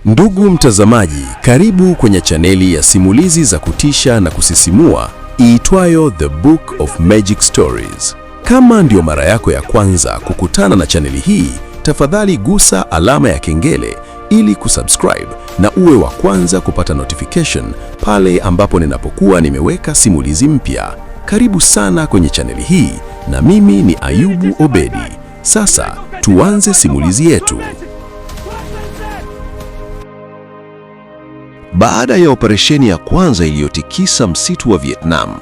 Ndugu mtazamaji, karibu kwenye chaneli ya simulizi za kutisha na kusisimua iitwayo The Book of Magic Stories. Kama ndio mara yako ya kwanza kukutana na chaneli hii, tafadhali gusa alama ya kengele ili kusubscribe na uwe wa kwanza kupata notification pale ambapo ninapokuwa nimeweka simulizi mpya. Karibu sana kwenye chaneli hii na mimi ni Ayubu Obedi. Sasa tuanze simulizi yetu. Baada ya operesheni ya kwanza iliyotikisa msitu wa Vietnam,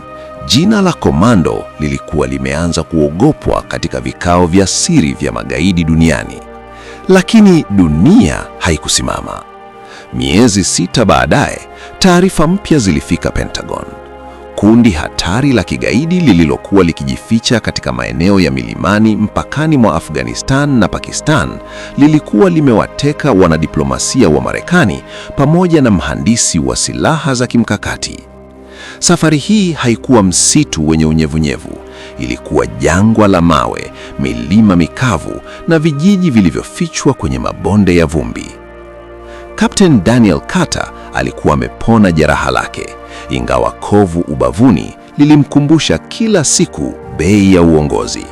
jina la Komando lilikuwa limeanza kuogopwa katika vikao vya siri vya magaidi duniani. Lakini dunia haikusimama. Miezi 6 baadaye, taarifa mpya zilifika Pentagon. Kundi hatari la kigaidi lililokuwa likijificha katika maeneo ya milimani mpakani mwa Afghanistan na Pakistan lilikuwa limewateka wanadiplomasia wa Marekani pamoja na mhandisi wa silaha za kimkakati. Safari hii haikuwa msitu wenye unyevunyevu, ilikuwa jangwa la mawe, milima mikavu na vijiji vilivyofichwa kwenye mabonde ya vumbi. Captain Daniel Carter alikuwa amepona jeraha lake, ingawa kovu ubavuni lilimkumbusha kila siku bei ya uongozi.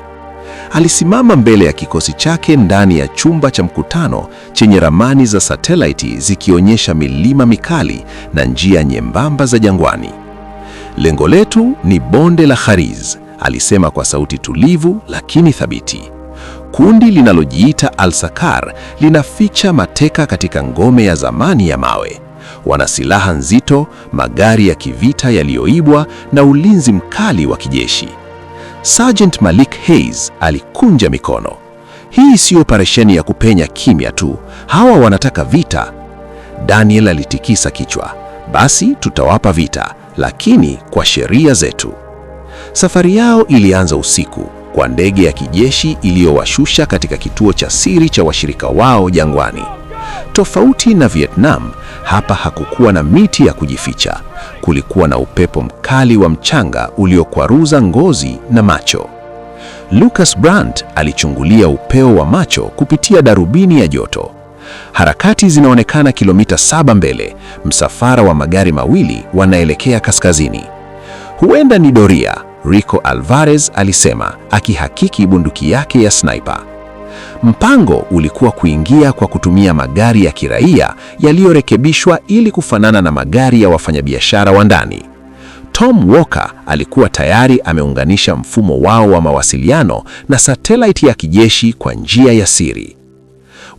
Alisimama mbele ya kikosi chake ndani ya chumba cha mkutano chenye ramani za satellite zikionyesha milima mikali na njia nyembamba za jangwani. Lengo letu ni bonde la Khariz, alisema kwa sauti tulivu lakini thabiti. Kundi linalojiita Al-Sakar linaficha mateka katika ngome ya zamani ya mawe. Wana silaha nzito, magari ya kivita yaliyoibwa na ulinzi mkali wa kijeshi. Sergeant Malik Hayes alikunja mikono. Hii si operesheni ya kupenya kimya tu, hawa wanataka vita. Daniel alitikisa kichwa. Basi tutawapa vita, lakini kwa sheria zetu. Safari yao ilianza usiku kwa ndege ya kijeshi iliyowashusha katika kituo cha siri cha washirika wao jangwani. Tofauti na Vietnam, hapa hakukuwa na miti ya kujificha. Kulikuwa na upepo mkali wa mchanga uliokwaruza ngozi na macho. Lucas Brandt alichungulia upeo wa macho kupitia darubini ya joto. Harakati zinaonekana kilomita 7 mbele, msafara wa magari mawili wanaelekea kaskazini. Huenda ni doria, Rico Alvarez alisema, akihakiki bunduki yake ya sniper. Mpango ulikuwa kuingia kwa kutumia magari ya kiraia yaliyorekebishwa ili kufanana na magari ya wafanyabiashara wa ndani. Tom Walker alikuwa tayari ameunganisha mfumo wao wa mawasiliano na satellite ya kijeshi kwa njia ya siri.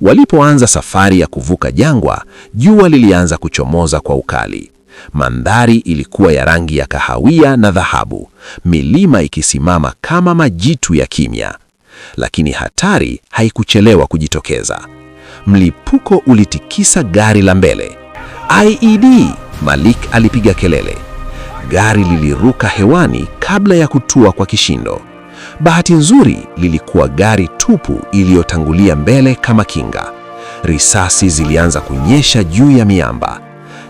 Walipoanza safari ya kuvuka jangwa, jua lilianza kuchomoza kwa ukali. Mandhari ilikuwa ya rangi ya kahawia na dhahabu, milima ikisimama kama majitu ya kimya. Lakini hatari haikuchelewa kujitokeza. Mlipuko ulitikisa gari la mbele. IED! Malik alipiga kelele. Gari liliruka hewani kabla ya kutua kwa kishindo. Bahati nzuri lilikuwa gari tupu iliyotangulia mbele kama kinga. Risasi zilianza kunyesha juu ya miamba.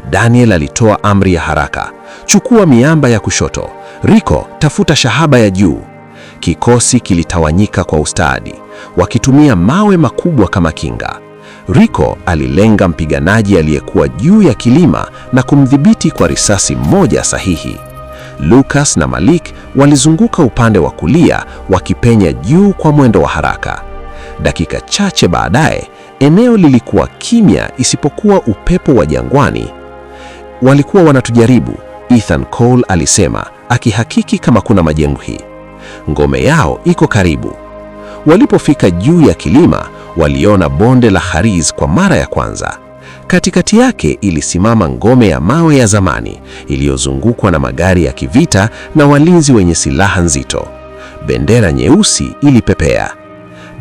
Daniel alitoa amri ya haraka. Chukua miamba ya kushoto. Rico, tafuta shahaba ya juu. Kikosi kilitawanyika kwa ustadi, wakitumia mawe makubwa kama kinga. Rico alilenga mpiganaji aliyekuwa juu ya kilima na kumdhibiti kwa risasi moja sahihi. Lucas na Malik walizunguka upande wa kulia wakipenya juu kwa mwendo wa haraka. Dakika chache baadaye, eneo lilikuwa kimya isipokuwa upepo wa jangwani. Walikuwa wanatujaribu, Ethan Cole alisema, akihakiki kama kuna majeruhi. Ngome yao iko karibu. Walipofika juu ya kilima, waliona bonde la Khariz kwa mara ya kwanza. Katikati yake ilisimama ngome ya mawe ya zamani iliyozungukwa na magari ya kivita na walinzi wenye silaha nzito. Bendera nyeusi ilipepea.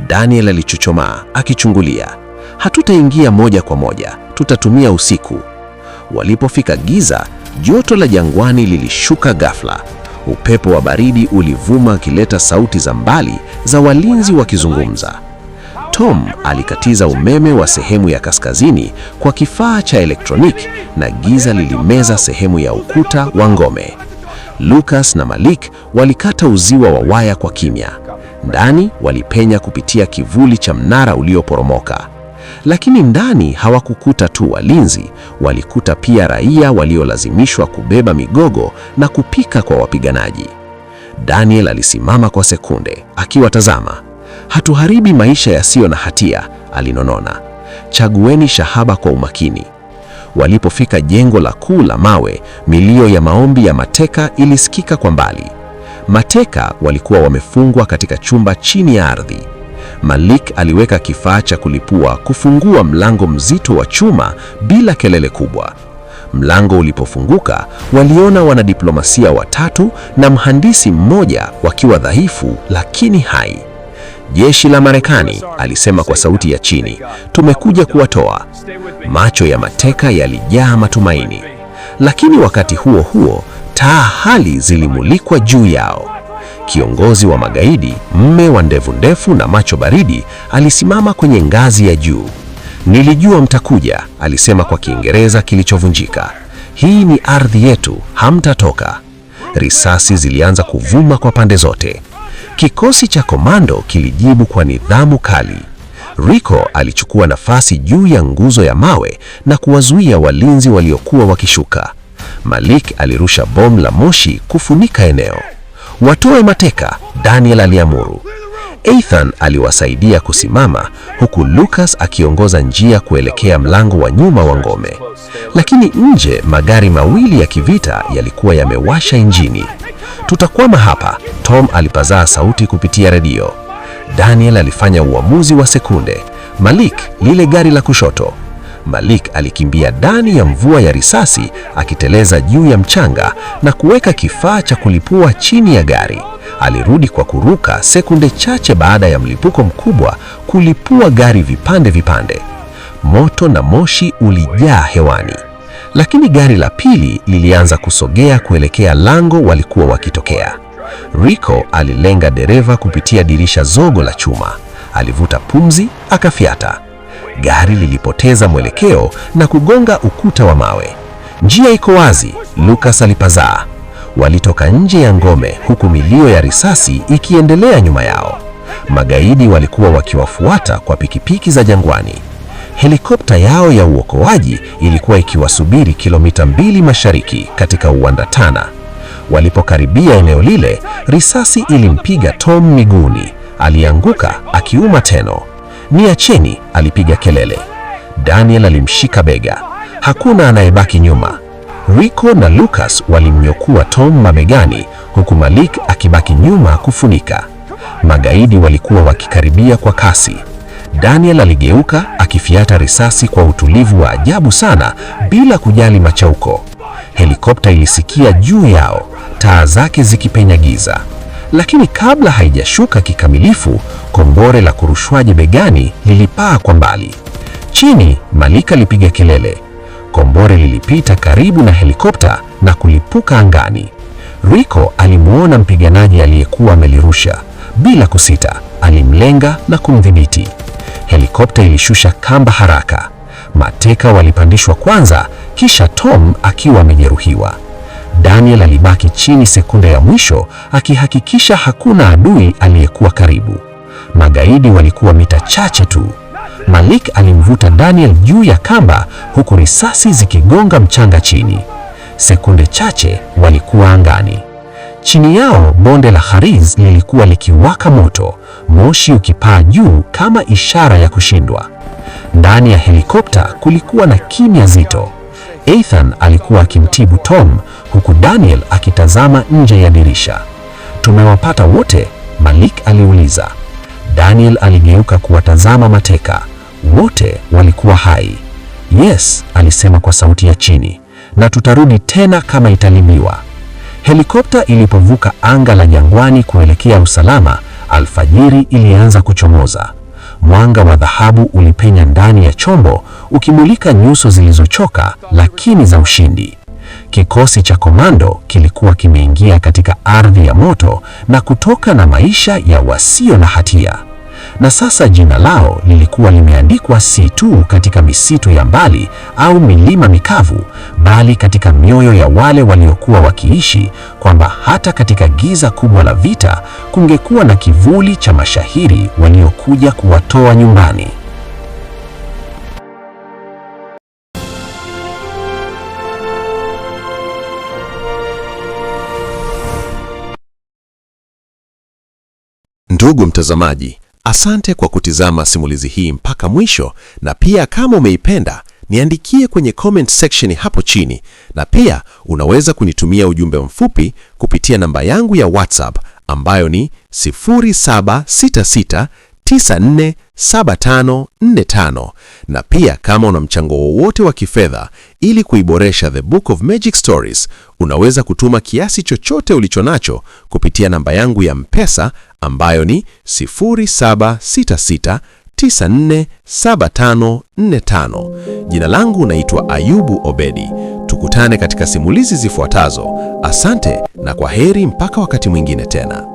Daniel alichuchomaa akichungulia. Hatutaingia moja kwa moja, tutatumia usiku. Walipofika giza, joto la jangwani lilishuka ghafla. Upepo wa baridi ulivuma ukileta sauti za mbali za walinzi wakizungumza. Tom alikatiza umeme wa sehemu ya kaskazini kwa kifaa cha elektroniki na giza lilimeza sehemu ya ukuta wa ngome. Lucas na Malik walikata uziwa wa waya kwa kimya. Ndani walipenya kupitia kivuli cha mnara ulioporomoka. Lakini ndani hawakukuta tu walinzi, walikuta pia raia waliolazimishwa kubeba migogo na kupika kwa wapiganaji. Daniel alisimama kwa sekunde, akiwatazama. Hatuharibi maisha yasiyo na hatia, alinonona. Chagueni shahaba kwa umakini. Walipofika jengo la kuu la mawe, milio ya maombi ya mateka ilisikika kwa mbali. Mateka walikuwa wamefungwa katika chumba chini ya ardhi. Malik aliweka kifaa cha kulipua kufungua mlango mzito wa chuma bila kelele kubwa. Mlango ulipofunguka, waliona wanadiplomasia watatu na mhandisi mmoja wakiwa dhaifu lakini hai. Jeshi la Marekani, alisema kwa sauti ya chini, tumekuja kuwatoa. Macho ya mateka yalijaa matumaini. Lakini wakati huo huo, taa hali zilimulikwa juu yao. Kiongozi wa magaidi, mme wa ndevu ndefu na macho baridi, alisimama kwenye ngazi ya juu. Nilijua mtakuja, alisema kwa Kiingereza kilichovunjika. Hii ni ardhi yetu, hamtatoka. Risasi zilianza kuvuma kwa pande zote. Kikosi cha komando kilijibu kwa nidhamu kali. Rico alichukua nafasi juu ya nguzo ya mawe na kuwazuia walinzi waliokuwa wakishuka. Malik alirusha bomu la moshi kufunika eneo. Watoe mateka, Daniel aliamuru. Ethan aliwasaidia kusimama, huku Lucas akiongoza njia kuelekea mlango wa nyuma wa ngome. Lakini nje, magari mawili ya kivita yalikuwa yamewasha injini. Tutakwama hapa, Tom alipazaa sauti kupitia redio. Daniel alifanya uamuzi wa sekunde. Malik, lile gari la kushoto. Malik alikimbia ndani ya mvua ya risasi, akiteleza juu ya mchanga na kuweka kifaa cha kulipua chini ya gari. Alirudi kwa kuruka sekunde chache baada ya mlipuko mkubwa kulipua gari vipande vipande. Moto na moshi ulijaa hewani. Lakini gari la pili lilianza kusogea kuelekea lango walikuwa wakitokea. Rico alilenga dereva kupitia dirisha zogo la chuma. Alivuta pumzi, akafyata. Gari lilipoteza mwelekeo na kugonga ukuta wa mawe. Njia iko wazi, Lucas alipazaa. Walitoka nje ya ngome huku milio ya risasi ikiendelea nyuma yao. Magaidi walikuwa wakiwafuata kwa pikipiki za jangwani. Helikopta yao ya uokoaji ilikuwa ikiwasubiri kilomita 2 mashariki katika uwanda Tana. Walipokaribia eneo lile, risasi ilimpiga Tom miguuni. Alianguka akiuma teno. Niacheni, alipiga kelele. Daniel alimshika bega. Hakuna anayebaki nyuma. Rico na Lucas walimnyokua Tom mabegani, huku Malik akibaki nyuma kufunika. Magaidi walikuwa wakikaribia kwa kasi. Daniel aligeuka akifiata risasi kwa utulivu wa ajabu sana, bila kujali machauko. Helikopta ilisikia juu yao, taa zake zikipenya giza. Lakini kabla haijashuka kikamilifu, kombore la kurushwaje begani lilipaa kwa mbali. Chini, Malik alipiga kelele. Kombore lilipita karibu na helikopta na kulipuka angani. Rico alimuona mpiganaji aliyekuwa amelirusha. Bila kusita, alimlenga na kumdhibiti. Helikopta ilishusha kamba haraka. Mateka walipandishwa kwanza, kisha Tom akiwa amejeruhiwa. Daniel alibaki chini sekunde ya mwisho, akihakikisha hakuna adui aliyekuwa karibu. Magaidi walikuwa mita chache tu. Malik alimvuta Daniel juu ya kamba, huku risasi zikigonga mchanga chini. Sekunde chache walikuwa angani. Chini yao bonde la Hariz lilikuwa likiwaka moto, moshi ukipaa juu kama ishara ya kushindwa. Ndani ya helikopta kulikuwa na kimya zito. Ethan alikuwa akimtibu Tom, huku Daniel akitazama nje ya dirisha. Tumewapata wote? Malik aliuliza. Daniel aligeuka kuwatazama mateka. Wote walikuwa hai. Yes, alisema kwa sauti ya chini, na tutarudi tena kama italimiwa. Helikopta ilipovuka anga la jangwani kuelekea usalama, alfajiri ilianza kuchomoza. Mwanga wa dhahabu ulipenya ndani ya chombo, ukimulika nyuso zilizochoka lakini za ushindi. Kikosi cha komando kilikuwa kimeingia katika ardhi ya moto na kutoka na maisha ya wasio na hatia. Na sasa jina lao lilikuwa limeandikwa si tu katika misitu ya mbali au milima mikavu, bali katika mioyo ya wale waliokuwa wakiishi, kwamba hata katika giza kubwa la vita kungekuwa na kivuli cha mashahiri waliokuja kuwatoa nyumbani. Ndugu mtazamaji, asante kwa kutizama simulizi hii mpaka mwisho, na pia kama umeipenda, niandikie kwenye comment section hapo chini, na pia unaweza kunitumia ujumbe mfupi kupitia namba yangu ya WhatsApp ambayo ni 0766947545, na pia kama una mchango wowote wa kifedha ili kuiboresha The Book of Magic Stories, unaweza kutuma kiasi chochote ulichonacho kupitia namba yangu ya M-Pesa ambayo ni 0766947545. Jina langu naitwa Ayubu Obedi. Tukutane katika simulizi zifuatazo. Asante na kwa heri mpaka wakati mwingine tena.